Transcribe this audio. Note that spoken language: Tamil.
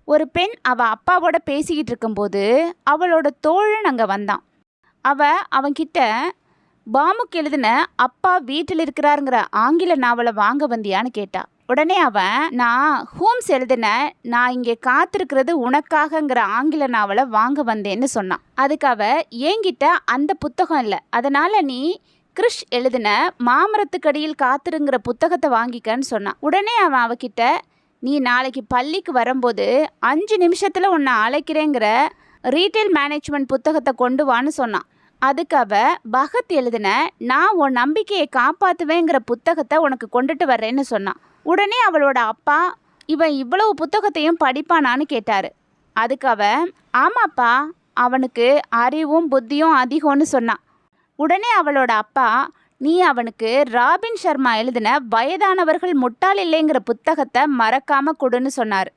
ஒரு பெண் அவள் அப்பாவோட பேசிக்கிட்டு இருக்கும்போது அவளோட தோழன் அங்கே வந்தான். அவன்கிட்ட பாமுக்கு எழுதின அப்பா வீட்டில் இருக்கிறாருங்கிற ஆங்கில நாவலை வாங்க வந்தியான்னு கேட்டா. உடனே அவன், நான் ஹோம்ஸ் எழுதின நான் இங்கே காத்திருக்கிறது உனக்காகங்கிற ஆங்கில நாவலை வாங்க வந்தேன்னு சொன்னான். அதுக்கு என்கிட்ட அந்த புத்தகம் இல்லை, அதனால் நீ கிறிஷ் எழுதின மாமரத்துக்கடியில் காத்திருங்கிற புத்தகத்தை வாங்கிக்கன்னு சொன்னான். உடனே அவன் அவகிட்ட, நீ நாளைக்கு பள்ளிக்கு வரும்போது 5 நிமிஷத்தில் உன்னை அழைக்கிறேங்கிற ரீட்டைல் மேனேஜ்மெண்ட் புத்தகத்தை கொண்டு வான்னு சொன்னான். அதுக்கு பகத் எழுதின நான் உன் நம்பிக்கையை காப்பாற்றுவேங்கிற புத்தகத்தை உனக்கு கொண்டுட்டு வர்றேன்னு சொன்னான். உடனே அவளோட அப்பா, இவன் இவ்வளவு புத்தகத்தையும் படிப்பானான்னு கேட்டார். அதுக்கு ஆமாப்பா, அவனுக்கு அறிவும் புத்தியும் அதிகம்னு சொன்னான். உடனே அவளோட அப்பா, நீ அவனுக்கு ராபின் சர்மா எழுதின வயதானவர்கள் முட்டாள் இல்லைங்கிற புத்தகத்தை மறக்காம கொடுன்னு சொன்னார்.